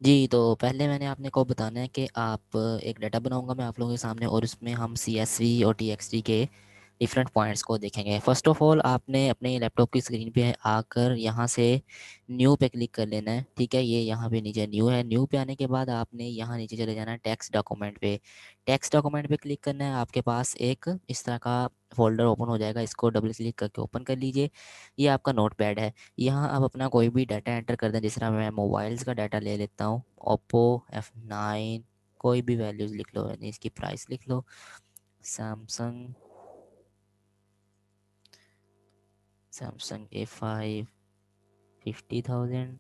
जी, तो पहले मैंने आपने को बताना है कि आप एक डाटा बनाऊँगा मैं आप लोगों के सामने, और उसमें हम सीएसवी और टीएक्सटी के डिफरेंट पॉइंट्स को देखेंगे। फ़र्स्ट ऑफ़ ऑल आपने अपने लैपटॉप की स्क्रीन पे आकर यहाँ से न्यू पे क्लिक कर लेना है, ठीक है? ये यहाँ पे नीचे न्यू है, न्यू पे आने के बाद आपने यहाँ नीचे चले जाना है टेक्स्ट डॉक्यूमेंट पे। टेक्स्ट डॉक्यूमेंट पे क्लिक करना है, आपके पास एक इस तरह का फ़ोल्डर ओपन हो जाएगा, इसको डबल क्लिक करके ओपन कर लीजिए। ये आपका नोटपैड है। यहाँ आप अपना कोई भी डाटा एंटर कर दें, जिस तरह मैं मोबाइल्स का डाटा ले लेता हूँ, ओप्पो F9, कोई भी वैल्यूज़ लिख लो, यानी इसकी प्राइस लिख लो, सैमसंग A5 50,000,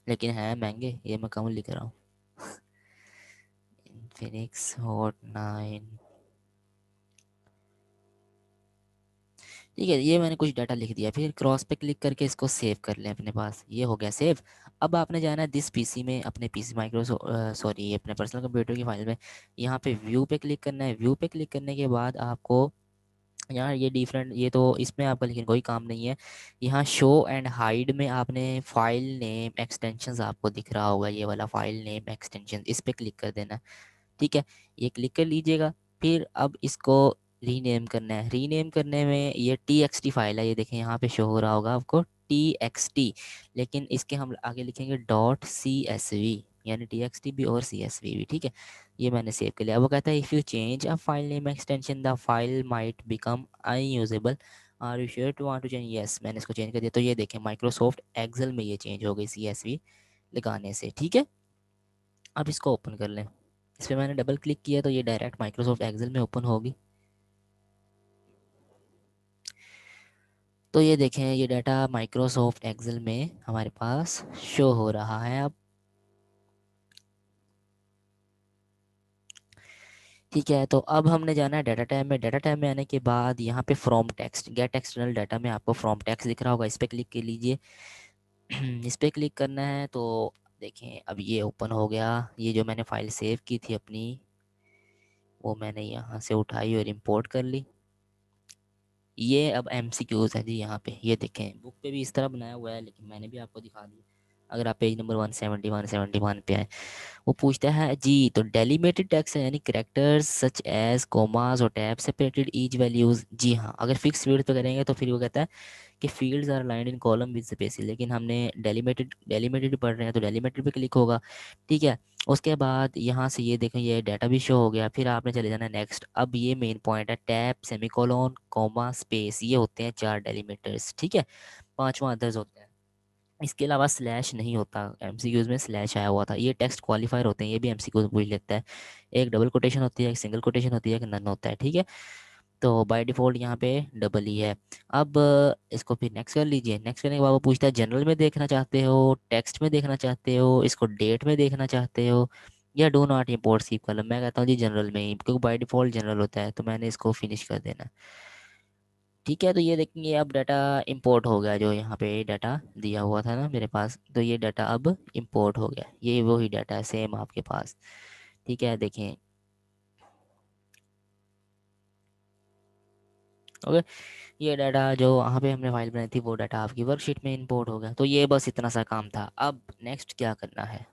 लेकिन है महंगे, ये मैं कम लिख रहा हूँ। इन्फिनिक्स हॉट 9, ठीक है, ये मैंने कुछ डाटा लिख दिया। फिर क्रॉस पे क्लिक करके इसको सेव कर लें अपने पास, ये हो गया सेव। अब आपने जाना है दिस पीसी में, अपने पीसी माइक्रो सॉरी अपने पर्सनल कंप्यूटर की फाइल में, यहाँ पे व्यू पे क्लिक करना है। व्यू पे क्लिक करने के बाद आपको यहाँ ये डिफरेंट, ये तो इसमें आपका लेकिन कोई काम नहीं है। यहाँ शो एंड हाइड में आपने फाइल नेम एक्सटेंशंस आपको दिख रहा होगा, ये वाला फाइल नेम एक्सटेंशन, इस पे क्लिक कर देना, ठीक है? ये क्लिक कर लीजिएगा। फिर अब इसको रीनेम करना है। रीनेम करने में ये TXT फाइल है, ये देखें यहाँ पे शो हो रहा होगा आपको TXT, लेकिन इसके हम आगे लिखेंगे .CSV, यानी TXT भी और CSV भी, ठीक है? ये मैंने सेव कर लिया। अब वो कहता है if you change a file name extension the file might become unusable, are you sure to want to change, yes, मैंने इसको चेंज कर दिया। तो ये देखें माइक्रोसॉफ्ट एक्सेल में ये चेंज हो गई CSV लगाने से, ठीक है? अब इसको ओपन कर लें। इस पर मैंने डबल क्लिक किया तो ये डायरेक्ट माइक्रोसॉफ्ट एक्सेल में ओपन होगी। तो ये देखें ये डाटा माइक्रोसॉफ्ट एक्सेल में हमारे पास शो हो रहा है अब, ठीक है? तो अब हमने जाना है डाटा टैब में। डाटा टैब में आने के बाद यहाँ पे from text gate external data में आपको फ्रॉम टेक्स्ट दिख रहा होगा, इस पर क्लिक कर लीजिए। इस पर क्लिक करना है तो देखें अब ये ओपन हो गया। ये जो मैंने फाइल सेव की थी अपनी, वो मैंने यहाँ से उठाई और इम्पोर्ट कर ली। ये अब MCQs है जी, यहाँ पे ये देखें बुक पे भी इस तरह बनाया हुआ है, लेकिन मैंने भी आपको दिखा दिया। अगर आप पेज नंबर 171 पे आए, वो पूछता है जी, तो डेलिमिटेड टेक्स्ट है, यानी करेक्टर्स सच एज कोमास और टैब सेपरेटेड ईच वैल्यूज, जी हाँ। अगर फिक्स फील्ड पे करेंगे तो फिर वो कहता है कि fields are lined in column with spaces, लेकिन हमने डेलिमिटेड पढ़ रहे हैं तो डेलिमिटेड पे क्लिक होगा, ठीक है? उसके बाद यहाँ से ये देखें ये डाटा भी शो हो गया। फिर आपने चले जाना नेक्स्ट। अब ये मेन पॉइंट है, टैब सेमीकोलन कॉमा स्पेस, ये होते हैं 4 डेलीमीटर्स, ठीक है? पांचवा अदर्स होते हैं। इसके अलावा स्लैश नहीं होता, MCQs में स्लैश आया हुआ था। ये टेक्स्ट क्वालिफायर होते हैं, ये भी MCQs पूछ लेता है। एक डबल कोटेशन होती है, एक सिंगल कोटेशन होती है, एक नन होता है, ठीक है? तो बाय डिफ़ॉल्ट यहाँ पे डबल ही है। अब इसको फिर नेक्स्ट कर लीजिए। नेक्स्ट करने के बाद वो पूछता है जनरल में देखना चाहते हो, टेक्स्ट में देखना चाहते हो, इसको डेट में देखना चाहते हो, या do not import C column. मैं कहता हूँ जी जनरल में ही, क्योंकि बाय डिफ़ॉल्ट जनरल होता है, तो मैंने इसको फिनिश कर देना है, ठीक है? तो ये देखेंगे अब डाटा इंपोर्ट हो गया, जो यहाँ पे डाटा दिया हुआ था ना मेरे पास, तो ये डाटा अब इंपोर्ट हो गया। ये वही डाटा है सेम आपके पास, ठीक है? देखें, ओके, ये डाटा जो वहाँ पे हमने फाइल बनाई थी वो डाटा आपकी वर्कशीट में इंपोर्ट हो गया। तो ये बस इतना सा काम था। अब नेक्स्ट क्या करना है?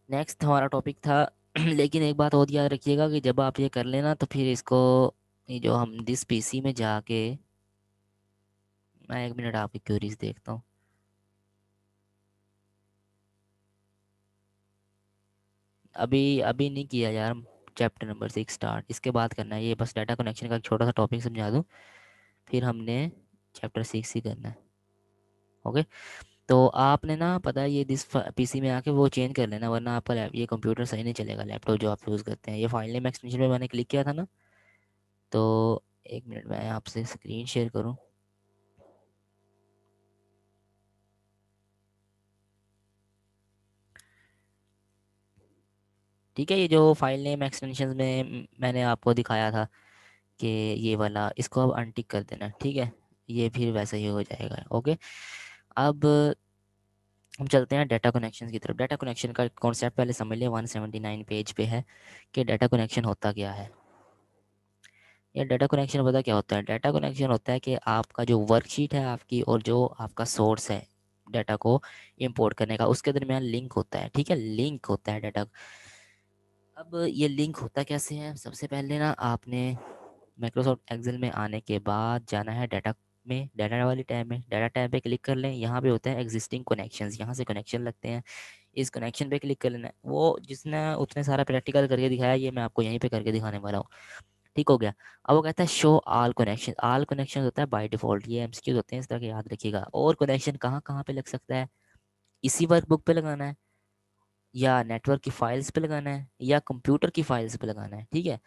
नेक्स्ट हमारा टॉपिक था लेकिन एक बात और याद रखिएगा कि जब आप ये कर लेना तो फिर इसको, ये जो हम दिस पीसी में जाके, मैं एक मिनट आपकी क्वेरीज देखता हूँ। अभी अभी नहीं किया यार, चैप्टर नंबर 6 स्टार्ट, इसके बाद करना है। ये बस डाटा कनेक्शन का एक छोटा सा टॉपिक समझा दूँ, फिर हमने चैप्टर 6 ही करना है, ओके? तो आपने ना पता है ये दिस पीसी में आके वो चेंज कर लेना, वरना आपका ये कंप्यूटर सही नहीं चलेगा, लैपटॉप जो आप यूज़ करते हैं। ये फाइल नेम एक्सटेंशन पे मैंने क्लिक किया था ना, तो एक मिनट मैं आपसे स्क्रीन शेयर करूँ। ठीक है, ये जो फाइल नेम एक्सटेंशन में मैंने आपको दिखाया था कि ये वाला, इसको अब अनटिक कर देना, ठीक है? ये फिर वैसा ही हो जाएगा, ओके? अब हम चलते हैं डाटा कनेक्शन की तरफ। डाटा कनेक्शन का कॉन्सेप्ट पहले समझ लिया, 179 पेज पे है कि डाटा कनेक्शन होता क्या है। ये डाटा कनेक्शन पता क्या होता है? डाटा कनेक्शन होता है कि आपका जो वर्कशीट है आपकी, और जो आपका सोर्स है डाटा को इंपोर्ट करने का, उसके दरमियान लिंक होता है। ठीक है, लिंक होता है डाटा। अब ये लिंक होता कैसे है? सबसे पहले ना आपने माइक्रोसॉफ्ट एक्सेल में आने के बाद जाना है डाटा में, डाटा वाली टैब में। डाटा टैब पे क्लिक कर लें, यहाँ पे होता है एग्जिस्टिंग कनेक्शंस, यहाँ से कनेक्शन लगते हैं। इस कनेक्शन पे क्लिक कर लेना है। वो जिसने उतने सारा प्रैक्टिकल करके दिखाया, ये मैं आपको यहीं पे करके दिखाने वाला हूँ। ठीक हो गया। अब वो कहता है show all connection. All connection होता है बाय डिफॉल्ट, ये एमसीक्यूज होते हैं, इस तरह के याद रखिएगा। और कनेक्शन कहाँ कहाँ पे लग सकता है? इसी वर्कबुक पे लगाना है, या नेटवर्क की फाइल्स पे लगाना है, या कंप्यूटर की फाइल्स पे लगाना है। ठीक है,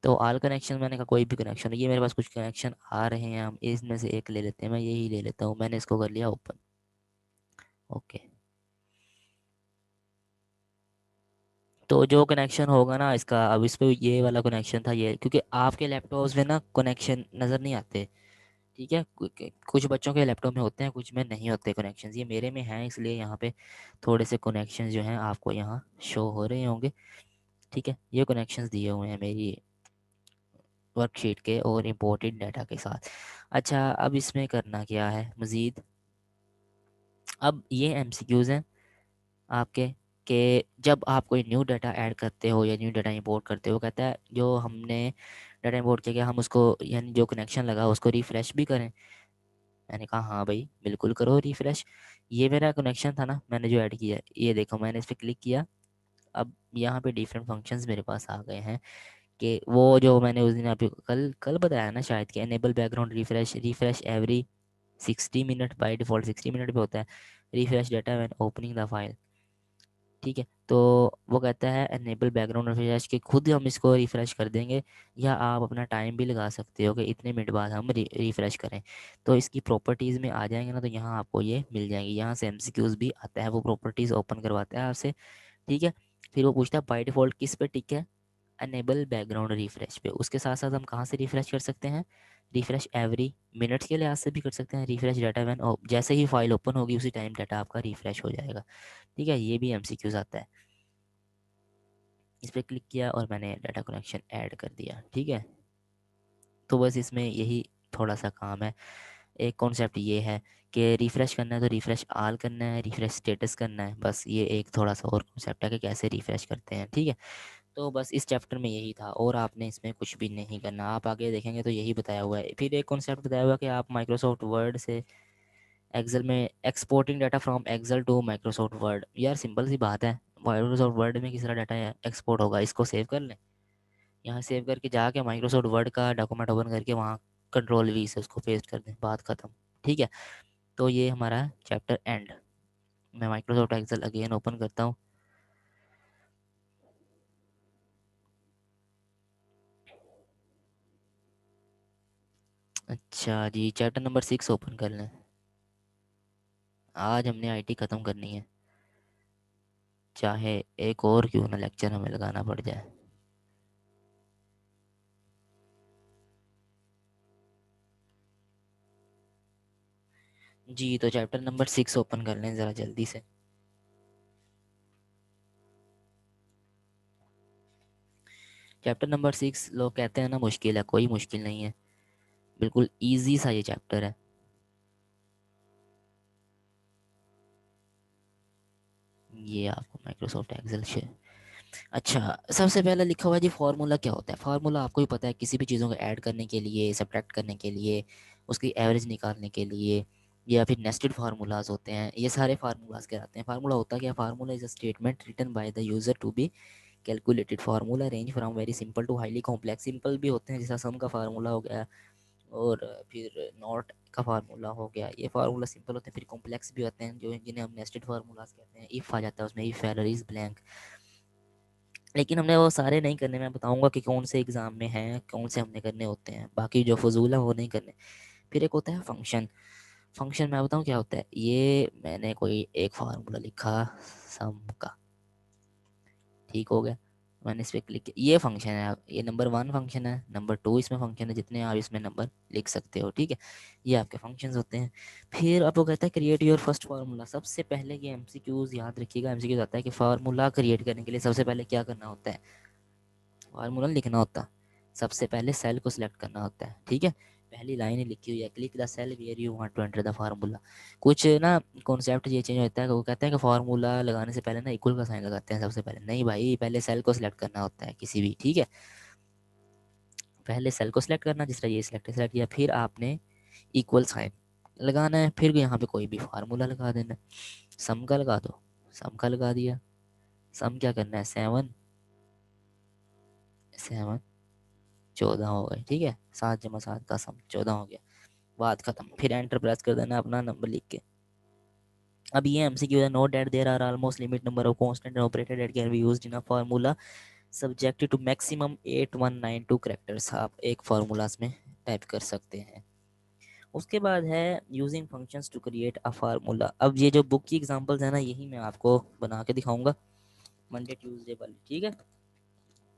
तो ऑल कनेक्शन मैंने कहा कोई भी कनेक्शन। ये मेरे पास कुछ कनेक्शन आ रहे हैं, हम इसमें से एक ले लेते हैं। मैं यही ले लेता हूँ, मैंने इसको कर लिया ओपन। ओके, तो जो कनेक्शन होगा ना इसका, अब इस पे ये वाला कनेक्शन था ये, क्योंकि आपके लैपटॉप्स में ना कनेक्शन नज़र नहीं आते। ठीक है, कुछ बच्चों के लैपटॉप में होते हैं, कुछ में नहीं होते कनेक्शंस। ये मेरे में हैं, इसलिए यहाँ पे थोड़े से कनेक्शंस जो हैं आपको यहाँ शो हो रहे होंगे। ठीक है, ये कनेक्शंस दिए हुए हैं मेरी वर्कशीट के और इम्पोर्टेड डाटा के साथ। अच्छा, अब इसमें करना क्या है मज़ीद? अब ये एमसीक्यूज़ हैं आपके, कि जब आप कोई न्यू डाटा ऐड करते हो या न्यू डाटा इंपोर्ट करते हो, कहता है जो हमने डाटा इंपोर्ट किया हम उसको, यानी जो कनेक्शन लगा उसको रिफ़्रेश भी करें। मैंने कहा हाँ भाई बिल्कुल करो रिफ़्रेश। ये मेरा कनेक्शन था ना, मैंने जो ऐड किया है, ये देखो मैंने इस पर क्लिक किया। अब यहाँ पे डिफरेंट फंक्शंस मेरे पास आ गए हैं, कि वो जो मैंने उस दिन आपको कल कल बताया ना शायद, कि enable background refresh, refresh every 60 minute, by default 60 minute पे होता है। Refresh data when opening the file. ठीक है, तो वो कहता है एनेबल बैकग्राउंड रिफ्रेश, के खुद हम इसको रिफ़्रेश कर देंगे, या आप अपना टाइम भी लगा सकते हो कि इतने मिनट बाद हम रिफ़्रेश करें। तो इसकी प्रॉपर्टीज़ में आ जाएंगे ना, तो यहाँ आपको ये मिल जाएंगी। यहाँ से एमसीक्यूज़ भी आता है, वो प्रॉपर्टीज़ ओपन करवाता है आपसे। ठीक है, फिर वो पूछता है बाय डिफ़ॉल्ट किस पे टिक है? एनेबल बैकग्राउंड रिफ़्रेश पे। उसके साथ साथ हम कहाँ से रिफ़्रेश कर सकते हैं? रिफ़्रेश एवरी मिनट्स के लिहाज से भी कर सकते हैं। रिफ़्रेश डाटा वैन, जैसे ही फाइल ओपन होगी उसी टाइम डाटा आपका रिफ़्रेश हो जाएगा। ठीक है, ये भी एमसीक्यूज़ आता है। इस पर क्लिक किया और मैंने डाटा कनेक्शन ऐड कर दिया। ठीक है, तो बस इसमें यही थोड़ा सा काम है। एक कॉन्सेप्ट ये है कि रिफ़्रेश करना है तो रिफ़्रेश आल करना है, रिफ़्रेश स्टेटस करना है। बस ये एक थोड़ा सा और कॉन्सेप्ट है कि कैसे रिफ़्रेश करते हैं। ठीक है, तो बस इस चैप्टर में यही था, और आपने इसमें कुछ भी नहीं करना। आप आगे देखेंगे तो यही बताया हुआ है। फिर एक कॉन्सेप्ट बताया हुआ है कि आप माइक्रोसॉफ्ट वर्ड से एक्सेल में exporting data from Excel to Microsoft Word. यार सिंपल सी बात है, माइक्रोसॉफ्ट वर्ड में किस तरह डाटा एक्सपोर्ट होगा? इसको सेव कर लें, यहाँ सेव करके जाके माइक्रोसॉफ्ट वर्ड का डॉक्यूमेंट ओपन करके वहाँ कंट्रोल V से उसको पेस्ट कर दें, बात ख़त्म। ठीक है, तो ये हमारा चैप्टर एंड। मैं माइक्रोसॉफ्ट एक्सेल अगेन ओपन करता हूँ। अच्छा जी, चैप्टर नंबर 6 ओपन कर लें। आज हमने आईटी ख़त्म करनी है, चाहे एक और क्यों ना लेक्चर हमें लगाना पड़ जाए। जी, तो चैप्टर नंबर 6 ओपन कर लें ज़रा जल्दी से। चैप्टर नंबर 6, लोग कहते हैं ना मुश्किल है, कोई मुश्किल नहीं है, बिल्कुल ईजी सा ये चैप्टर है। ये आपको माइक्रोसॉफ्ट एक्सेल से, अच्छा सबसे पहले लिखा हुआ है जी फार्मूला। क्या होता है फार्मूला? आपको ही पता है, किसी भी चीज़ों को ऐड करने के लिए, सब्ट्रैक्ट करने के लिए, उसकी एवरेज निकालने के लिए, या फिर नेस्टेड फार्मूलाज होते हैं, ये सारे फार्मूलाज कहलाते हैं। फार्मूला होता क्या? Formula is a statement written by the user to be calculated. Formula range from very simple to highly complex. Simple भी होते हैं, जैसा सम का फार्मूला हो गया, और फिर नॉट का फार्मूला हो गया, ये फार्मूला सिंपल होते हैं। फिर कॉम्प्लेक्स भी होते हैं, जो जिन्हें हम नेस्टेड फार्मूलाज कहते हैं। इफ़ आ जाता है उसमें, इफ एरर इज ब्लैंक। लेकिन हमने वो सारे नहीं करने। मैं बताऊंगा कि कौन से एग्ज़ाम में हैं, कौन से हमने करने होते हैं, बाकी जो फजूल है वो नहीं करने। फिर एक होता है फंक्शन। फंक्शन मैं बताऊं क्या होता है? ये मैंने कोई एक फार्मूला लिखा सम का, ठीक हो गया, मैंने इस पर क्लिक किया, ये फंक्शन है। ये नंबर 1 फंक्शन है, नंबर 2 इसमें फंक्शन है, जितने आप इसमें नंबर लिख सकते हो। ठीक है, ये आपके फंक्शंस होते हैं। फिर आपको कहता है क्रिएट योर फर्स्ट फार्मूला। सबसे पहले ये एमसीक्यूज याद रखिएगा। एमसीक्यूज आता है कि फार्मूला क्रिएट करने के लिए सबसे पहले क्या करना होता है? फार्मूला लिखना होता है, सबसे पहले सेल को सिलेक्ट करना होता है। ठीक है, पहली लाइन ही लिखी हुई है, click the cell where you want to enter the formula. कुछ ना कॉन्सेप्ट ये चेंज होता है, वो कहते हैं कि फार्मूला लगाने से पहले ना इक्वल का साइन लगाते हैं सबसे पहले। नहीं भाई, पहले सेल को सिलेक्ट करना होता है किसी भी, ठीक है। पहले सेल को सिलेक्ट करना, जिस तरह ये सिलेक्ट किया, फिर आपने इक्वल साइन लगाना है, फिर यहाँ पे कोई भी फार्मूला लगा देना है। सम का लगा दो, सम का लगा दिया। सम क्या करना है, 7 7 14 हो गए, ठीक है। 7 + 7 का सम 14 हो गया, बात खत्म। फिर एंटर प्रेस कर देना अपना नंबर लिख के। अब ये एमसीक्यू है, note that there are almost limit number of constant operator that can be used in a formula subject to maximum 8192 characters. आप एक फार्मूलाज में टाइप कर सकते हैं। उसके बाद है using functions to create a formula. अब ये जो बुक की एग्जांपल्स है ना, यही मैं आपको बना के दिखाऊंगा मंडे ट्यूसडे वाली, ठीक है।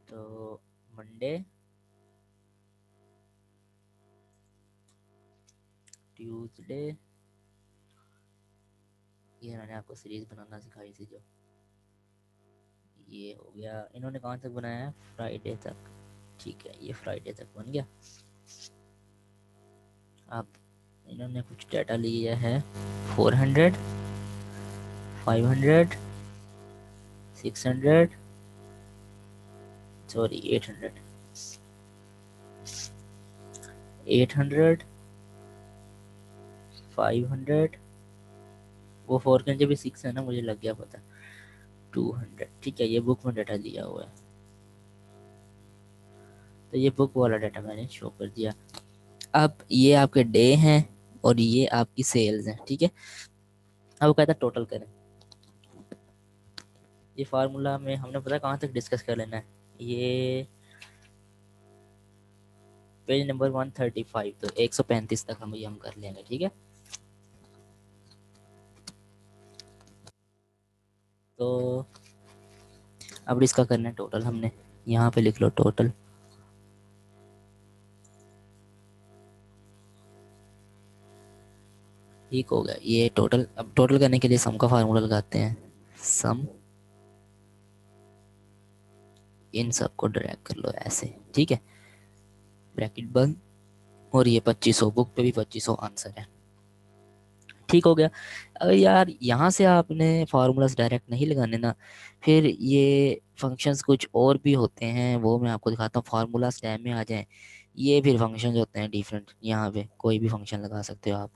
तो मंडे ट्यूसडे, ये मैंने आपको सीरीज बनाना सिखाई थी जो, ये हो गया। इन्होंने कहाँ तक बनाया है, फ्राइडे तक, ठीक है। ये फ्राइडे तक बन गया। अब इन्होंने कुछ डाटा लिया है, 400, 500, 600, सॉरी 800, 800, 500, वो 4 के भी 6 है ना, मुझे लग गया पता, 200, ठीक है। ये बुक में डाटा दिया हुआ है, तो ये बुक वाला डाटा मैंने शो कर दिया। अब ये आपके डे हैं और ये आपकी सेल्स हैं, ठीक है। अब वो कहता है टोटल करें। ये फार्मूला में हमने पता कहाँ तक डिस्कस कर लेना है, ये पेज नंबर 135, तो 135 तक हम कर लेंगे, ठीक है। तो अब इसका करना है टोटल, हमने यहाँ पे लिख लो टोटल। ठीक हो गया ये टोटल। अब टोटल करने के लिए सम का फार्मूला लगाते हैं, सम, इन सब को ड्रैग कर लो ऐसे, ठीक है, ब्रैकेट बंद। और ये 2500, बुक पे भी 2500 आंसर है, ठीक हो गया। अगर यार यहाँ से आपने फार्मूलाज डायरेक्ट नहीं लगाने ना, फिर ये फंक्शंस कुछ और भी होते हैं, वो मैं आपको दिखाता हूँ। फार्मूलाज टैब में आ जाएं, ये फिर फंक्शंस होते हैं डिफरेंट, यहाँ पे कोई भी फंक्शन लगा सकते हो आप,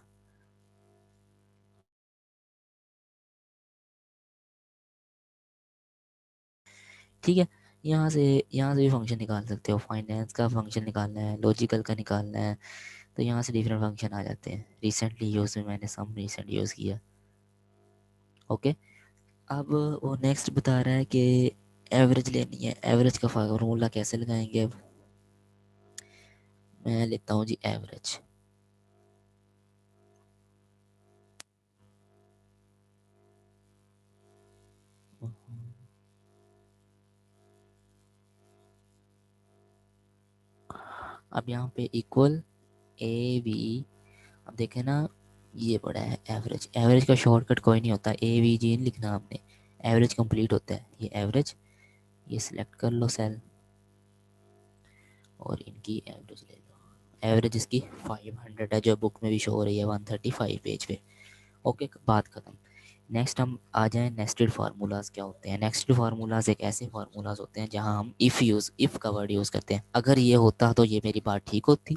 ठीक है। यहाँ से भी फंक्शन निकाल सकते हो, फाइनेंस का फंक्शन निकालना है, लॉजिकल का निकालना है, तो यहाँ से डिफरेंट फंक्शन आ जाते हैं। रिसेंटली यूज़ में मैंने सम रिसेंट यूज़ किया, ओके। अब वो नेक्स्ट बता रहा है कि एवरेज लेनी है। एवरेज का फार्मूला कैसे लगाएंगे, अब मैं लेता हूँ जी एवरेज। अब यहाँ पे इक्वल ए वी, अब देखें ना, ये पड़ा है एवरेज। एवरेज का शॉर्टकट कोई नहीं होता, ए वी जी नहीं लिखना आपने, एवरेज कंप्लीट होता है। ये एवरेज, ये सिलेक्ट कर लो सेल और इनकी एवरेज ले लो। एवरेज इसकी 500 है, जो बुक में भी शो हो रही है 135 पेज पे, ओके, बात खत्म। नेक्स्ट हम आ जाएं, नेस्टेड फार्मूलाज क्या होते हैं। नेस्टेड फार्मूलाज एक ऐसे फार्मूलाज होते हैं जहां हम इफ़ का वर्ड यूज़ करते हैं। अगर ये होता तो ये मेरी बात ठीक होती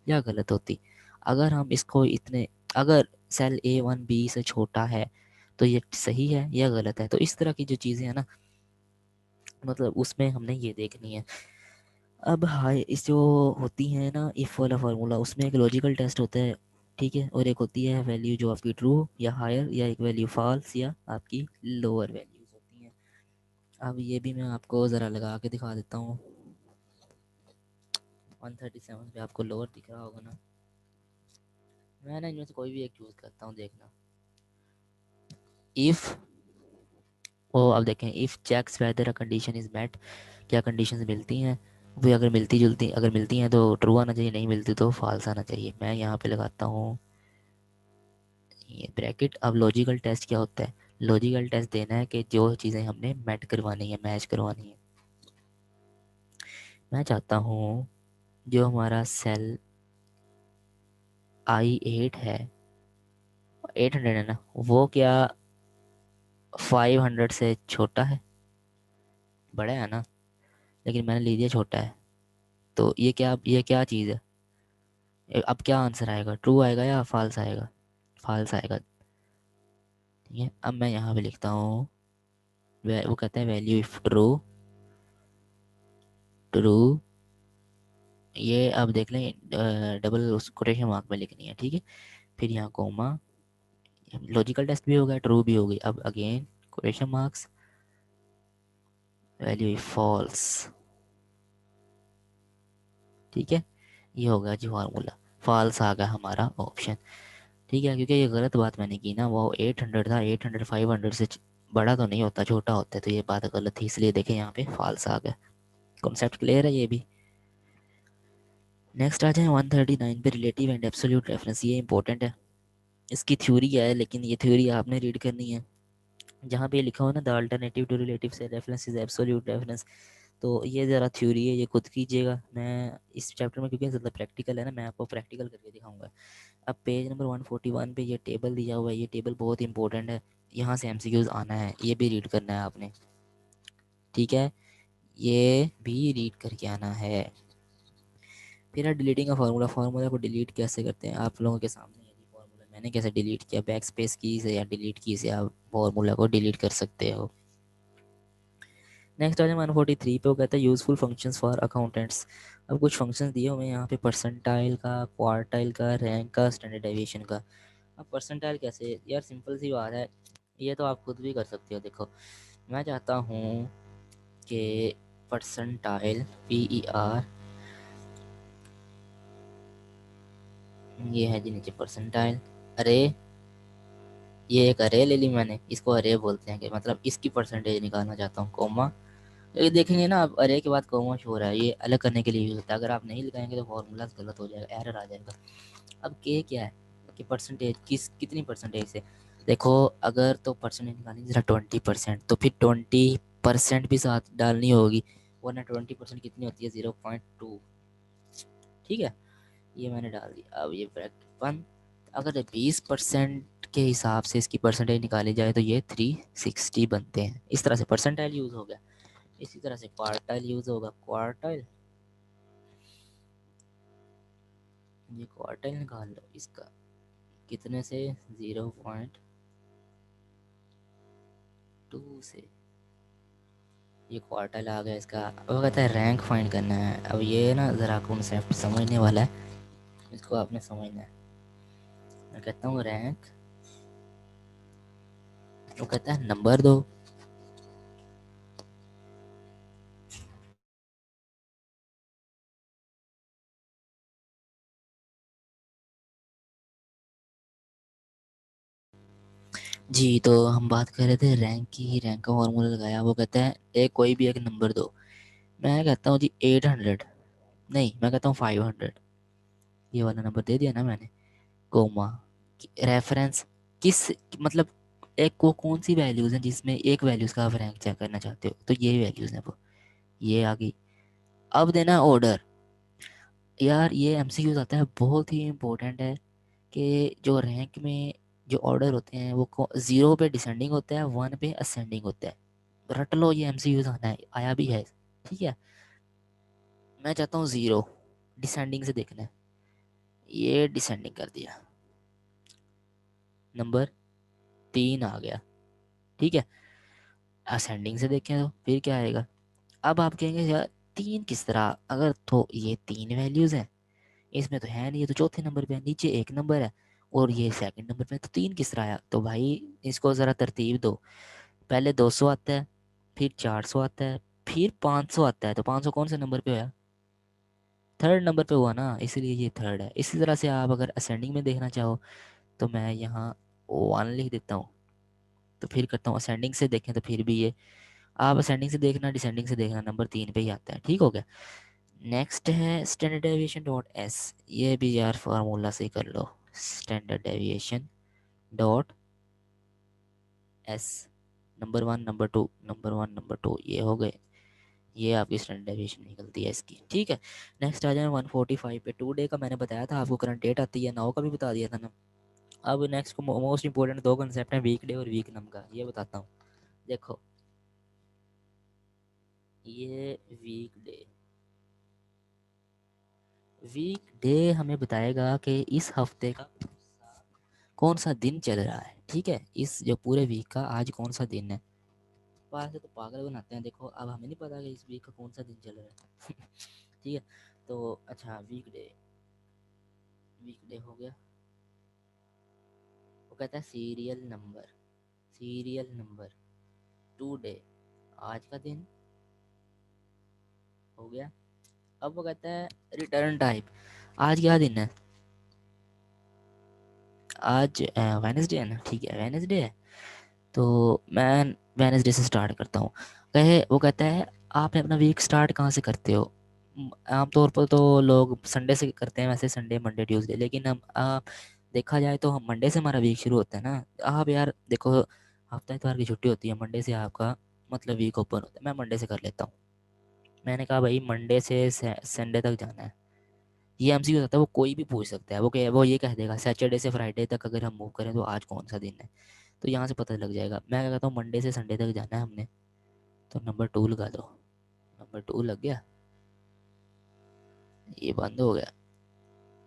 या गलत होती। अगर हम इसको इतने, अगर सेल A1 B से छोटा है तो ये सही है या गलत है, तो इस तरह की जो चीज़ें हैं ना, मतलब उसमें हमने ये देखनी है। अब हाई इस जो होती है ना इफ़ वाला फार्मूला, उसमें एक लॉजिकल टेस्ट होता है, ठीक है, और एक होती है वैल्यू जो आपकी ट्रू या हायर, या एक वैल्यू फॉल्स या आपकी लोअर वैल्यूज होती हैं। अब ये भी मैं आपको ज़रा लगा के दिखा देता हूँ। 137 पे आपको लोअर दिख रहा होगा ना, मैं ना इनमें से कोई भी एक चूज़ करता हूँ, देखना। इफ़, ओ अब देखें, if checks whether a condition is met, क्या कंडीशंस मिलती हैं, वो अगर मिलती जुलती, अगर मिलती हैं तो ट्रू आना चाहिए, नहीं मिलती तो फॉल्स आना चाहिए। मैं यहाँ पे लगाता हूँ ये ब्रैकेट। अब लॉजिकल टेस्ट क्या होता है, लॉजिकल टेस्ट देना है कि जो चीज़ें हमने मैट करवानी है, मैच करवानी है। मैं चाहता हूँ जो हमारा सेल i8 है, 800 है ना, वो क्या 500 से छोटा है? बड़ा है ना, लेकिन मैंने ले लिया छोटा है। तो ये क्या चीज़ है? अब क्या आंसर आएगा, ट्रू आएगा या फॉल्स आएगा? फॉल्स आएगा। ठीक है, अब मैं यहाँ पे लिखता हूँ, वो कहता है वैल्यू इफ ट्रू, ट्रू। ये अब देख लें, डबल उस कोटेशन मार्क में लिखनी है, ठीक है। फिर यहाँ कोमा, लॉजिकल टेस्ट भी हो गया, ट्रू भी हो गई। अब again quotation marks, value if false. ठीक है, ये हो गया जी फार्मूला, फॉल्स आ गया हमारा ऑप्शन। ठीक है, क्योंकि ये गलत बात मैंने की ना, वो 800 था, 800 500 से बड़ा तो नहीं होता, छोटा होता है, तो ये बात गलत थी, इसलिए देखें यहाँ पे फॉल्स आ गया। कॉन्सेप्ट क्लियर है ये भी। नेक्स्ट आ जाए 139 पे, रिलेटिव एंड एब्सोल्यूट रेफरेंस। ये इंपॉर्टेंट है, इसकी थ्योरी है, लेकिन ये थ्योरी आपने रीड करनी है। जहाँ पे ये लिखा हो ना, द अल्टरनेटिव टू रिलेटिव से रेफरेंस इज एब्सोल्यूट रेफरेंस, तो ये ज़रा थ्योरी है, ये खुद कीजिएगा। मैं इस चैप्टर में, क्योंकि ज़्यादा प्रैक्टिकल है ना, मैं आपको प्रैक्टिकल करके दिखाऊंगा। अब पेज नंबर 141 पे ये टेबल दिया हुआ है, ये टेबल बहुत इंपॉर्टेंट है, यहाँ से एमसीक्यूज आना है, ये भी रीड करना है आपने। ठीक है, ये भी रीड करके आना है। फिर है डिलीटिंग का फार्मूला। फार्मूला को डिलीट कैसे करते हैं आप लोगों के सामने है जी फार्मूला, मैंने कैसे डिलीट किया, बैक स्पेस की से या डिलीट की से आप फार्मूला को डिलीट कर सकते हो। नेक्स्ट आ जाए 143 पे, वो कहता है यूजफुल फंक्शंस फॉर अकाउंटेंट्स। अब कुछ फंक्शंस दिए हुए हैं यहाँ पे, परसेंटाइल का, क्वार्टाइल का, रैंक का, स्टैंडर्ड डेविएशन का। अब परसेंटाइल कैसे यार, सिंपल सी बात है, ये तो आप खुद भी कर सकते हो। देखो, मैं चाहता हूँ कि परसेंटाइल, PER, ये है जी नीचे परसेंटाइल, अरे ये एक अरे ले ली मैंने, इसको अरे बोलते हैं, कि मतलब इसकी परसेंटेज निकालना चाहता हूँ, कोमा। ये देखेंगे ना, अब अरे के बाद कोमा शो हो रहा है, ये अलग करने के लिए यूज होता है, अगर आप नहीं लगाएंगे तो फॉर्मूला गलत हो जाएगा, एरर आ जाएगा। अब के क्या है कि परसेंटेज कितनी परसेंटेज से, देखो अगर तो परसेंटेज निकालनी जरा 20%, तो फिर 20% भी साथ डालनी होगी, वरना 20% कितनी होती है, 0.2। ठीक है, ये मैंने डाल दिया। अब ये ब्रैकेट बंद। अगर 20% के हिसाब से इसकी परसेंटेज निकाली जाए तो ये 360 बनते हैं। इस तरह से परसेंटाइल यूज़ हो गया। इसी तरह से क्वार्टाइल यूज़ होगा, क्वार्टाइल, ये क्वार्टाइल निकाल लो इसका, कितने से, 0.2 से, ये क्वार्टाइल आ गया इसका। अब वो कहता है रैंक फाइंड करना है। अब ये ना ज़रा कॉन्सेप्ट समझने वाला है, इसको आपने समझना है। मैं कहता हूँ रैंक, वो कहता है नंबर दो, जी। तो हम बात कर रहे थे रैंक की, रैंक का फॉर्मूला लगाया, वो कहता है एक कोई भी एक नंबर दो। मैं कहता हूँ जी 800, नहीं मैं कहता हूँ 500, ये वाला नंबर दे दिया ना मैंने, कोमा, रेफरेंस, किस, मतलब एक को कौन सी वैल्यूज़ हैं जिसमें एक वैल्यूज़ का आप रैंक चेक करना चाहते हो, तो ये वैल्यूज़ हैं वो, ये आ गई। अब देना ऑर्डर। यार ये एमसीक्यूज आता है, बहुत ही इंपॉर्टेंट है, कि जो रैंक में जो ऑर्डर होते हैं वो 0 पे डिसेंडिंग होता है, 1 पे असेंडिंग होता है। रट लो, ये एमसीक्यूज आना है, आया भी है। ठीक है, मैं चाहता हूँ 0, डिसेंडिंग से देखना है, ये डिसेंडिंग कर दिया, नंबर 3 आ गया। ठीक है, असेंडिंग से देखें तो फिर क्या आएगा। अब आप कहेंगे यार 3 किस तरह, अगर तो ये 3 वैल्यूज़ हैं, इसमें तो है नहीं, ये तो चौथे नंबर पे है, नीचे एक नंबर है और ये सेकंड नंबर पे है, तो 3 किस तरह आया। तो भाई इसको ज़रा तरतीब दो, पहले 200 आता है, फिर 400 आता है, फिर 500 आता है, तो 500 कौन से नंबर पे होया, थर्ड नंबर पे हुआ ना, इसीलिए ये थर्ड है। इसी तरह से आप अगर असेंडिंग में देखना चाहो तो मैं यहाँ 1 लिख देता हूँ, तो फिर करता हूँ असेंडिंग से देखें, तो फिर भी ये, आप असेंडिंग से देखना, डिसेंडिंग से देखना, नंबर 3 पे ही आता है। ठीक हो गया। नेक्स्ट है स्टैंडर्ड डेविएशन डॉट एस, ये भी यार फार्मूला से कर लो, standard deviation dot S, number 1 number 2, number 1 number 2, ये हो गए। ये आपकी स्टैंडर्ड डेविएशन निकलती है इसकी, ठीक है। नेक्स्ट आ जाए 145 पे। 2 डे का मैंने बताया था आपको, करंट डेट आती है, नाउ का भी बता दिया था ना। अब नेक्स्ट को मोस्ट इंपॉर्टेंट 2 कंसेप्ट हैं, वीक डे और वीक नम का, ये बताता हूँ। देखो ये वीक डे हमें बताएगा कि इस हफ्ते का कौन सा दिन चल रहा है, ठीक है। इस जो पूरे वीक का आज कौन सा दिन है, पास से तो पागल बनाते हैं। देखो अब हमें नहीं पता कि इस वीक का कौन सा दिन चल रहा है ठीक है। तो अच्छा वीक डे हो गया। वो कहता है सीरियल नंबर 2 डे, आज का दिन हो गया। अब वो कहता है रिटर्न टाइप, आज क्या दिन है, आज वेनसडे है ना, ठीक है वेनसडे है। तो मैं वेनसडे से स्टार्ट करता हूँ। वो कहता है आपने अपना वीक स्टार्ट कहाँ से करते हो। आमतौर पर तो लोग संडे से करते हैं, वैसे संडे मंडे ट्यूसडे, लेकिन हम देखा जाए तो हम मंडे से हमारा वीक शुरू होता है ना। आप यार देखो, हफ्ता इतवार की छुट्टी होती है, मंडे से आपका मतलब वीक ओपन होता है। मैं मंडे से कर लेता हूँ। मैंने कहा भाई मंडे से संडे तक जाना है। ये एमसीक्यू होता है, वो कोई भी पूछ सकता है। वो ये कह देगा सैटरडे से फ्राइडे तक अगर हम मूव करें तो आज कौन सा दिन है। तो यहाँ से पता लग जाएगा। मैं क्या कहता हूँ, मंडे से संडे तक जाना है हमने, तो नंबर 2 लगा दो। नंबर 2 लग गया, ये बंद हो गया।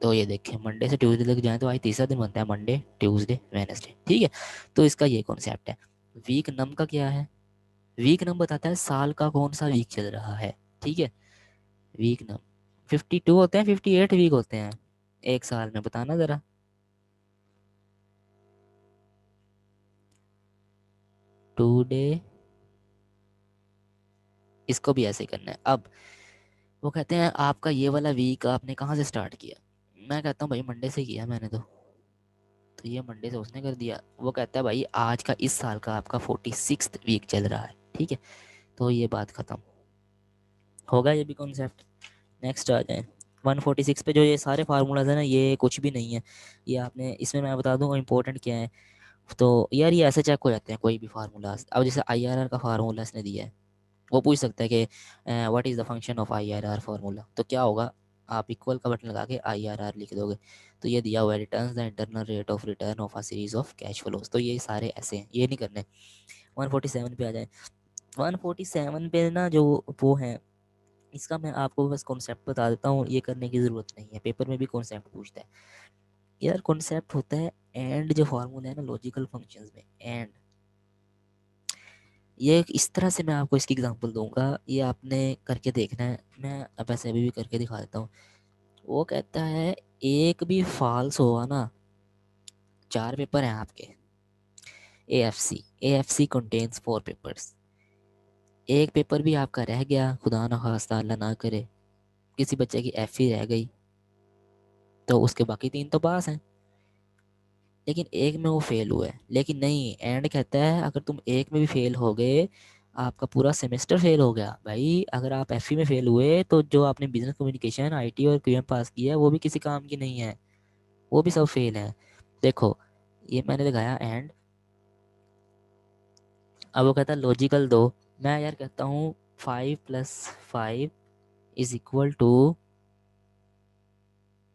तो ये देखें मंडे से ट्यूसडे तक जाए तो आज तीसरा दिन बनता है, मंडे ट्यूसडे वेनसडे, ठीक है। तो इसका ये कॉन्सेप्ट है। वीक नम का क्या है, वीक नम बताता है साल का कौन सा वीक चल रहा है, ठीक है। वीक नम 52 होते हैं, 58 वीक होते हैं एक साल में, बताना ज़रा। 2 डे, इसको भी ऐसे करना है। अब वो कहते हैं आपका ये वाला वीक आपने कहाँ से स्टार्ट किया। मैं कहता हूँ भाई मंडे से किया मैंने तो ये मंडे से उसने कर दिया। वो कहता है भाई आज का इस साल का आपका 46th वीक चल रहा है, ठीक है। तो ये बात ख़त्म होगा, ये भी कॉन्सेप्ट। नेक्स्ट आ जाए 146 पे। जो ये सारे फार्मूलाज हैं ना, ये कुछ भी नहीं है। ये आपने इसमें मैं बता दूँ इंपॉर्टेंट क्या है। तो यार ये ऐसे चेक हो जाते हैं कोई भी फार्मूलाज। अब जैसे आईआरआर का फार्मूला इसने दिया है, वो पूछ सकता है कि what is the function of IRR formula. तो क्या होगा, आप इक्वल का बटन लगा के आईआरआर लिख दोगे। तो ये दिया हुआ है return the internal rate of return of a series of cash flows. तो ये सारे ऐसे हैं, ये नहीं करने। 147 पे आ जाए। 147 पे ना जो वो है, इसका मैं आपको बस कॉन्सेप्ट बता देता हूँ, ये करने की ज़रूरत नहीं है, पेपर में भी कॉन्सेप्ट पूछता है। यार कॉन्सेप्ट होता है एंड, जो फार्मूला है ना लॉजिकल फंक्शंस में एंड। ये इस तरह से मैं आपको इसकी एग्जांपल दूंगा, ये आपने करके देखना है। मैं अब ऐसे अभी भी करके दिखा देता हूँ। वो कहता है एक भी फॉल्स हुआ ना, 4 पेपर हैं आपके, A F C contains 4 papers. एक पेपर भी आपका रह गया, खुदा ना खास्ता अल्लाह ना करे किसी बच्चे की एफ ही रह गई, तो उसके बाकी 3 तो पास हैं, लेकिन एक में वो फेल हुआ है। लेकिन नहीं, एंड कहता है अगर तुम एक में भी फेल हो गए, आपका पूरा सेमेस्टर फेल हो गया भाई। अगर आप एफ में फेल हुए तो जो आपने बिजनेस कम्युनिकेशन आईटी और क्यूएम पास किया है वो भी किसी काम की नहीं है, वो भी सब फेल है। देखो ये मैंने दिखाया एंड। अब वो कहता है लॉजिकल दो। मैं यार कहता हूँ 5 + 5 इज इक्वल टू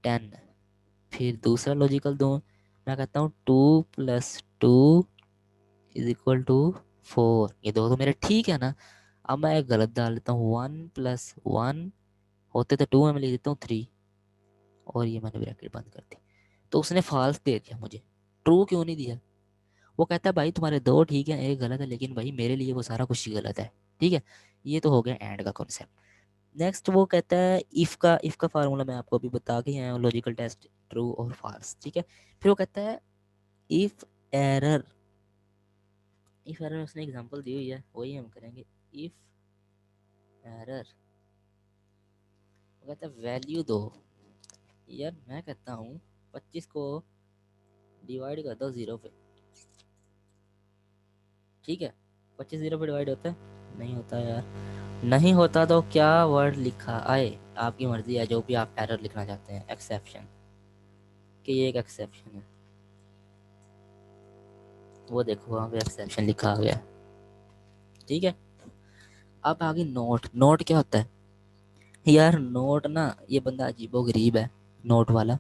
10। फिर दूसरा लॉजिकल दो, मैं कहता हूँ 2 + 2 इज इक्वल टू 4। ये दो तो मेरे ठीक है ना। अब मैं एक गलत डाल देता हूँ, 1 + 1 होते तो 2 में लिख देता हूँ 3, और ये मैंने ब्रैकेट बंद कर दी। तो उसने फॉल्स दे दिया मुझे, ट्रू क्यों नहीं दिया। वो कहता है भाई तुम्हारे दो ठीक है एक गलत है, लेकिन भाई मेरे लिए वो सारा कुछ ही गलत है, ठीक है। ये तो हो गया एंड का कॉन्सेप्ट। नेक्स्ट वो कहता है इफ का फार्मूला मैं आपको अभी बता के आया हूँ, लॉजिकल टेस्ट ट्रू और फॉल्स, ठीक है। फिर वो कहता है इफ एरर। इफ एरर उसने एग्जांपल दी हुई है, वही हम करेंगे। इफ एरर, वो कहता है वैल्यू दो। यार मैं कहता हूँ 25 को डिवाइड कर दो 0 पे, ठीक है। 25 0 पे डिवाइड होता है, नहीं होता यार। नहीं होता तो क्या वर्ड लिखा आए, आपकी मर्जी है जो भी आप एरर लिखना चाहते हैं। एक्सेप्शन, कि ये एक एक्सेप्शन है, वो देखो वहाँ पे एक्सेप्शन लिखा आ गया, ठीक है। अब आगे नोट। नोट क्या होता है यार? नोट ना, ये बंदा अजीबो गरीब है, नोट वाला।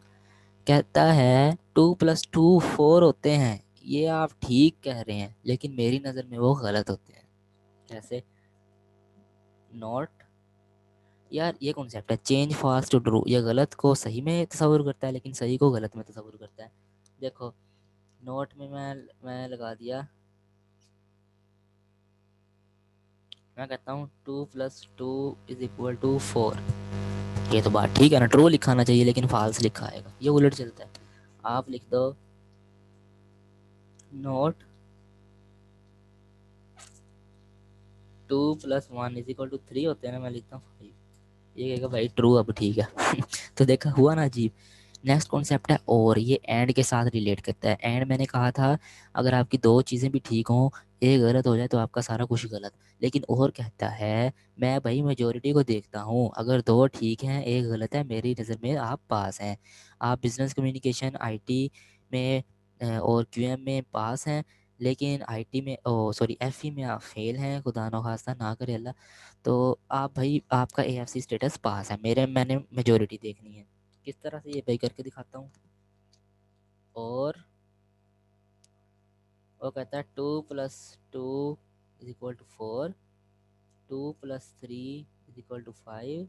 कहता है 2+2 4 होते हैं। ये आप ठीक कह रहे हैं, लेकिन मेरी नज़र में वो गलत होते हैं। कैसे? नोट यार, ये कॉन्सेप्ट है चेंज फास्ट टू ट्रू। ये गलत को सही में तस्वुर करता है, लेकिन सही को गलत में तस्वुर करता है। देखो, नोट में मैं लगा दिया, मैं कहता हूँ 2+2 = 4। ये तो बात ठीक है ना, ट्रू लिखाना चाहिए, लेकिन फाल्स लिखा आएगा, ये उलट चलता है। आप लिख दो नोट 2+1 = 3 होते हैं ना, मैं लिखता हूँ 5। ये कहेगा भाई ट्रू, अब ठीक है। तो देखा, हुआ ना अजीब। नेक्स्ट कॉन्सेप्ट है और, ये एंड के साथ रिलेट करता है। एंड मैंने कहा था अगर आपकी दो चीज़ें भी ठीक हों, एक गलत हो जाए तो आपका सारा कुछ गलत। लेकिन और कहता है मैं भाई मेजोरिटी को देखता हूँ, अगर दो ठीक हैं एक गलत है, मेरी नज़र में आप पास हैं। आप बिजनेस कम्युनिकेशन आईटी में और क्यूएम में पास हैं, लेकिन आईटी में, ओ सॉरी, एफई में आप फेल हैं, खुदा न खास्ता ना करे अल्लाह। तो आप भाई, आपका एएफसी स्टेटस पास है, मैंने मेजोरिटी देखनी है। किस तरह से, ये पे करके दिखाता हूँ। और वो कहता है 2+2 = 4, 2+3 = 5।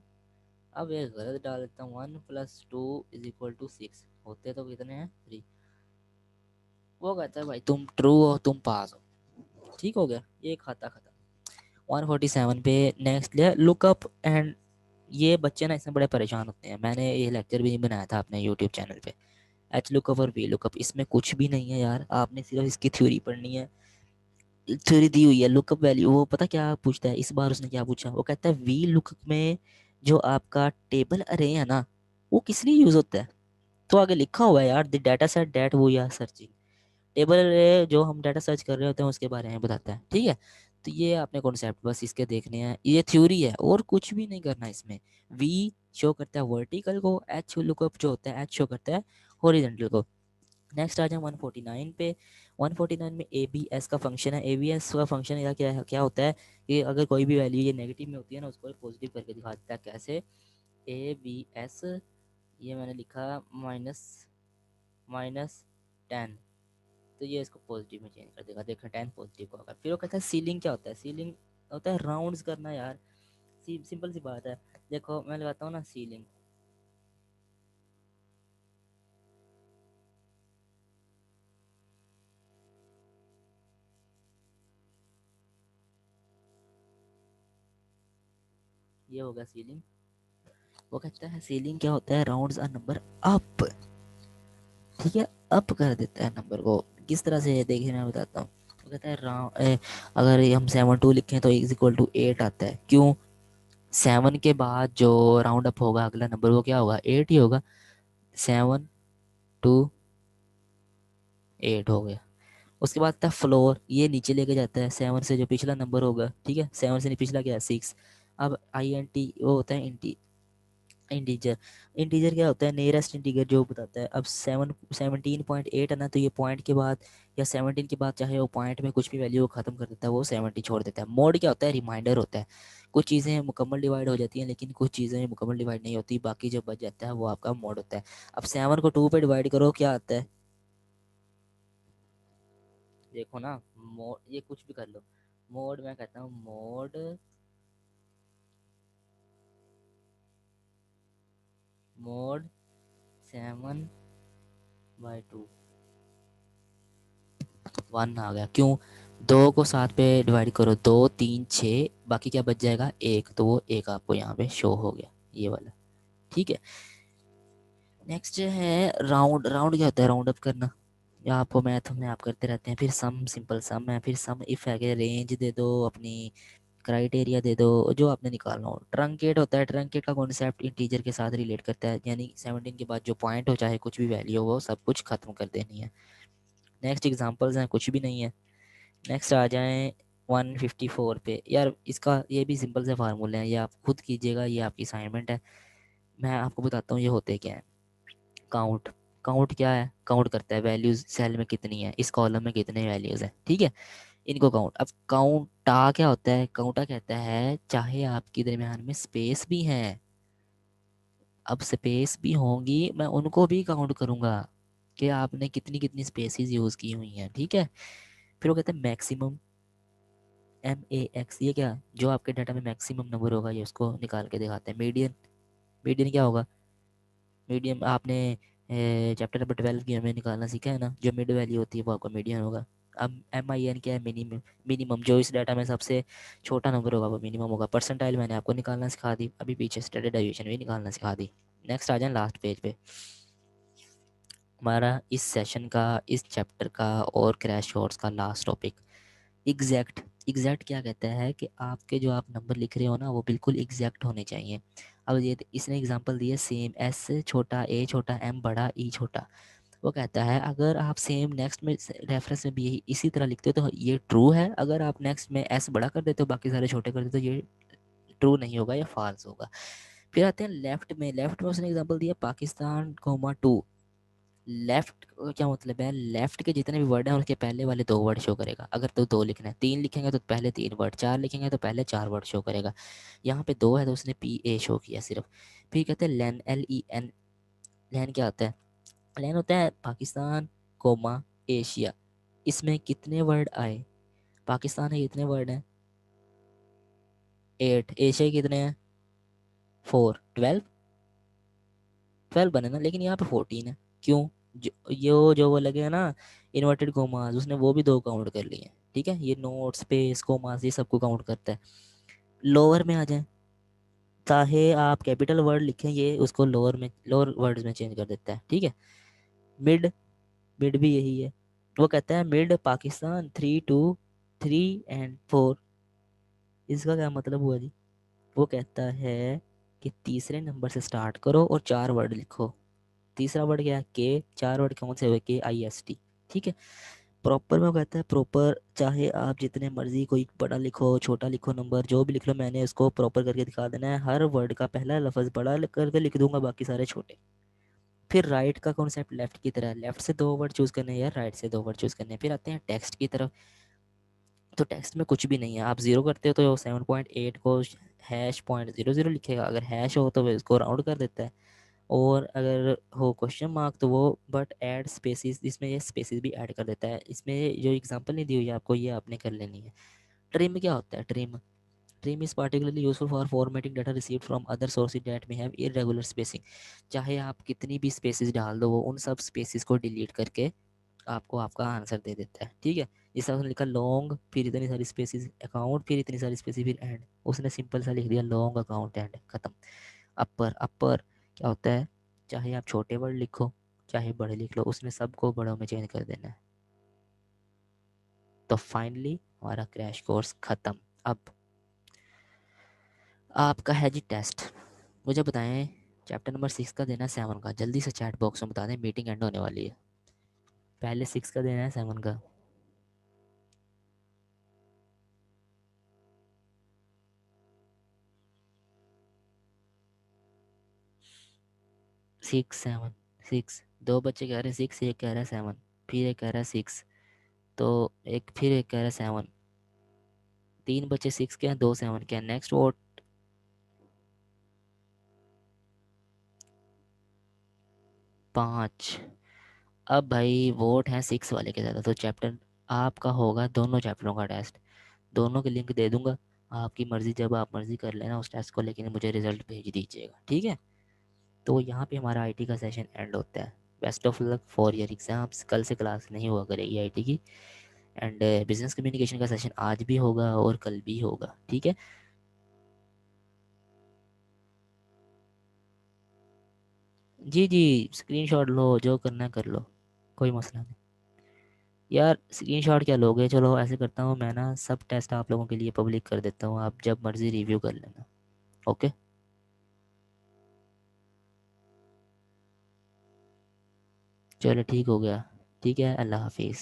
अब ये गलत डाल देता हूँ, 1+2 = 6। होते तो कितने हैं? 3। वो कहता है भाई तुम ट्रू हो, तुम पास हो। ठीक हो गया, ये खाता खत्म। 147 पे नेक्स्ट लिया लुकअप एंड। ये बच्चे ना इसमें बड़े परेशान होते हैं। मैंने ये लेक्चर भी बनाया था अपने यूट्यूब चैनल पे। एच लुकअप और वी लुकअप, इसमें कुछ भी नहीं है यार, आपने सिर्फ इसकी थ्योरी पढ़नी है। थ्योरी दी हुई है लुकअप वैल्यू। वो पता क्या पूछता है इस बार? उसने क्या पूछा, वो कहता है वी लुकअप में जो आपका टेबल अरे है ना, वो किस लिए यूज होता है? तो आगे लिखा हुआ है यार, द डाटा सेट दैट वो या सर्चिंग। टेबल अरे जो हम डाटा सर्च कर रहे होते हैं उसके बारे में बताता है, ठीक है। तो ये आपने कॉन्सेप्ट बस इसके देखने हैं, ये थ्योरी है और कुछ भी नहीं करना इसमें। वी शो करता है वर्टिकल को, एच लुकअप जो होता है एच शो करता है हॉरिजॉन्टल को। नेक्स्ट आ जाए 149 पे। 149 में ए बी एस का फंक्शन है। ए बी एस का फंक्शन क्या होता है कि अगर कोई भी वैल्यू ये नेगेटिव में होती है ना, उसको पॉजिटिव करके दिखा देता है। कैसे? ए बी एस, ये मैंने लिखा माइनस माइनस 10, तो ये इसको पॉजिटिव में चेंज कर देगा। देखा, 10 पॉजिटिव होगा। फिर वो कहता है सीलिंग क्या होता है? सीलिंग होता है राउंड्स करना यार। सिंपल सी बात है। देखो मैं लगाता हूँ ना सीलिंग, ये होगा सीलिंग। वो कहता है सीलिंग क्या होता है? राउंड्स अ नंबर अप, ठीक है, अप कर देता है नंबर को। किस तरह से देखिए मैं बताता हूँ। वो कहता है अगर हम 7 2 लिखें तो = 8 आता है। क्यों? 7 के बाद जो राउंड अप होगा अगला नंबर, वो क्या होगा? 8 ही होगा। 7 2 8 हो गया। उसके बाद था फ्लोर, ये नीचे लेके जाता है 7 से, जो पिछला नंबर होगा, ठीक है। 7 से पिछला क्या है? 6। अब आई एन टी वो होता है इंटीजर। इंटीजर क्या होता है? नियरेस्ट इंटीजर जो बताता है। अब 17.8 है ना, तो ये पॉइंट के बाद या 17 के बाद चाहे वो पॉइंट में कुछ भी वैल्यू को खत्म कर देता है, वो 70 छोड़ देता है। मोड क्या होता है? रिमाइंडर होता है। कुछ चीज़ें मुकम्मल डिवाइड हो जाती हैं, लेकिन कुछ चीज़ें मुकम्मल डिवाइड नहीं होती, बाकी जो बच जाता है वो आपका मोड होता है। अब 7 को 2 पे डिवाइड करो, क्या आता है? देखो ना, मोड, ये कुछ भी कर लो। मोड, मैं कहता हूँ मोड 7/2 1 आ गया। क्यों? 2 को 7 पे डिवाइड करो, 2 3 6, बाकी क्या बच जाएगा? 1, तो वो 1 आपको यहाँ पे शो हो गया, ये वाला, ठीक है। नेक्स्ट है राउंड। राउंड क्या होता है? राउंड अप करना। या आपको मैथ में आप करते रहते हैं। फिर सम, सिंपल सम है। फिर सम इफ है कि रेंज दे दो, अपनी क्राइटेरिया दे दो, जो आपने निकालना हो। ट्रंकेट होता है। ट्रंकेट का कॉन्सेप्ट इंटीजर के साथ रिलेट करता है, यानी 17 के बाद जो पॉइंट हो, चाहे कुछ भी वैल्यू हो, वो सब कुछ खत्म कर देनी है। नेक्स्ट एग्जांपल्स हैं, कुछ भी नहीं है। नेक्स्ट आ जाएं 154 पे। यार इसका ये भी सिंपल से फार्मूले हैं, ये आप खुद कीजिएगा, ये आपकी असाइनमेंट है। मैं आपको बताता हूँ ये होते क्या है। काउंट। काउंट क्या है? काउंट करता है वैल्यूज सेल में कितनी है, इस कॉलम में कितने वैल्यूज हैं, ठीक है। इनको काउंट। अब काउंटा क्या होता है? काउंटा कहता है चाहे आपके दरमियान में स्पेस भी है, अब स्पेस भी होंगी, मैं उनको भी काउंट करूंगा कि आपने कितनी कितनी स्पेसिस यूज़ की हुई हैं, ठीक है। फिर वो कहते हैं मैक्सिमम, MAX, ये क्या? जो आपके डाटा में मैक्सिमम नंबर होगा ये उसको निकाल के दिखाते हैं। मीडियन, मीडियन क्या होगा? मीडियम आपने चैप्टर नंबर 12 की हमें निकालना सीखा है ना, जो मिड वैल्यू होती है वो आपका मीडियन होगा। अब MIN क्या है? मिनिमम, मिनिमम जो इस डाटा में सबसे छोटा नंबर होगा वो मिनिमम होगा। परसेंटाइल मैंने आपको निकालना सिखा दी, अभी पीछे स्टैंडर्ड डेविएशन भी निकालना सिखा दी। नेक्स्ट आ जाए लास्ट पेज पे। हमारा इस सेशन का, इस चैप्टर का और क्रैश कोर्स का लास्ट टॉपिक, एग्जैक्ट। एग्जैक्ट क्या कहता है कि आपके जो आप नंबर लिख रहे हो ना वो बिल्कुल एग्जैक्ट होने चाहिए। अब ये इसने एग्जांपल दिए, सेम एस छोटा, ए छोटा, एम बड़ा, ई छोटा। वो कहता है अगर आप सेम नेक्स्ट में रेफरेंस में भी यही इसी तरह लिखते हो तो ये ट्रू है, अगर आप नेक्स्ट में एस बड़ा कर देते हो बाकी सारे छोटे कर देते हो तो ये ट्रू नहीं होगा या फॉल्स होगा। फिर आते हैं लेफ्ट में। लेफ्ट में उसने एग्जांपल दिया पाकिस्तान कोमा 2। लेफ्ट क्या मतलब है? लेफ्ट के जितने भी वर्ड हैं उसके पहले वाले दो वर्ड शो करेगा। अगर तो दो लिखना है, तीन लिखेंगे तो पहले तीन वर्ड, चार लिखेंगे तो पहले चार वर्ड शो करेगा। यहाँ पे दो है तो उसने PA शो किया सिर्फ। फिर कहते हैं लैन, LEN। लैन क्या होता है? लैन होता है पाकिस्तान कोमा एशिया। इसमें कितने वर्ड आए? पाकिस्तान है कितने वर्ड हैं? 8। एशिया के कितने हैं? 4। 12, 12 बने ना, लेकिन यहाँ पे 14 है। क्यों? जो वो लगे हैं ना इन्वर्टेड कोमास, उसने वो भी दो काउंट कर लिए हैं, ठीक है। ये नोट, स्पेस, कोमास ये सबको काउंट करता है। लोअर में आ जाए, चाहे आप कैपिटल वर्ड लिखें ये उसको लोअर में, लोअर वर्ड्स में चेंज कर देता है, ठीक है। मिड, मिड भी यही है। वो कहता है मिड पाकिस्तान 3 2 3 एंड 4। इसका क्या मतलब हुआ जी? वो कहता है कि तीसरे नंबर से स्टार्ट करो और चार वर्ड लिखो। तीसरा वर्ड क्या है? के। चार वर्ड कौन से हुए? KIST, ठीक है। प्रॉपर में वो कहता है प्रॉपर चाहे आप जितने मर्जी कोई बड़ा लिखो छोटा लिखो नंबर जो भी लिख लो, मैंने इसको प्रॉपर करके दिखा देना है। हर वर्ड का पहला लफ्ज़ बड़ा करके लिख दूंगा, बाकी सारे छोटे। फिर राइट का कॉन्सेप्ट लेफ्ट की तरह, लेफ्ट से दो वर्ड चूज़ करने हैं या राइट से दो वर्ड चूज़ करने हैं। फिर आते हैं टेक्स्ट की तरफ। तो टेक्स्ट में कुछ भी नहीं है, आप जीरो करते हो तो 7.8 को #.00 लिखेगा। अगर हैश हो तो वो इसको राउंड कर देता है, और अगर हो क्वेश्चन मार्क तो वो बट ऐड स्पेसिस, इसमें ये स्पेसिस भी ऐड कर देता है। इसमें जो एग्जांपल नहीं दी हुई है आपको ये आपने कर लेनी है। ट्रिम क्या होता है? Trim, trim is particularly useful for formatting data received from other sources that में हैव इरेगुलर स्पेसिंग। चाहे आप कितनी भी स्पेसिस डाल दो वो उन सब स्पेसिस को डिलीट करके आपको आपका आंसर दे देता है, ठीक है। जैसे उसने लिखा लॉन्ग, फिर इतनी सारी स्पेसिस अकाउंट, फिर इतनी सारी स्पेसिस, फिर एंड, उसने सिंपल सा लिख दिया लॉन्ग अकाउंट एंड, खत्म। अपर, अपर क्या होता है? चाहे आप छोटे वर्ड लिखो चाहे बड़े लिख लो, उसने सबको बड़ों में चेंज कर देना है। तो फाइनली हमारा क्रैश कोर्स खत्म। अब आपका है जी टेस्ट। मुझे बताएं चैप्टर नंबर 6 का देना है 7 का, जल्दी से चैट बॉक्स में बता दें, मीटिंग एंड होने वाली है। पहले 6 का देना है 7 का? 6 7 6, दो बच्चे कह रहे हैं 6, एक कह रहा है 7, फिर एक कह रहा है 6, तो एक फिर एक कह रहा है 7। तीन बच्चे 6 के हैं, दो 7 के हैं। Next vote 5। अब भाई वोट है 6 वाले के ज़्यादा, तो चैप्टर आपका होगा दोनों चैप्टरों का टेस्ट। दोनों के लिंक दे दूंगा, आपकी मर्ज़ी, जब आप मर्ज़ी कर लेना उस टेस्ट को, लेकिन मुझे रिजल्ट भेज दीजिएगा, ठीक है। तो यहाँ पे हमारा आईटी का सेशन एंड होता है। Best of luck for your exams. कल से क्लास नहीं हुआ करेगी आईटी की, एंड बिजनेस कम्युनिकेशन का सेशन आज भी होगा और कल भी होगा, ठीक है। जी जी, स्क्रीनशॉट लो, जो करना है कर लो, कोई मसला नहीं। यार स्क्रीनशॉट क्या लोगे? चलो ऐसे करता हूँ मैं ना, सब टेस्ट आप लोगों के लिए पब्लिक कर देता हूँ, आप जब मर्ज़ी रिव्यू कर लेना। ओके, चलो ठीक हो गया। ठीक है, अल्लाह हाफिज़।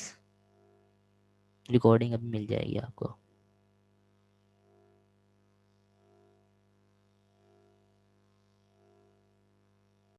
रिकॉर्डिंग अभी मिल जाएगी आपको।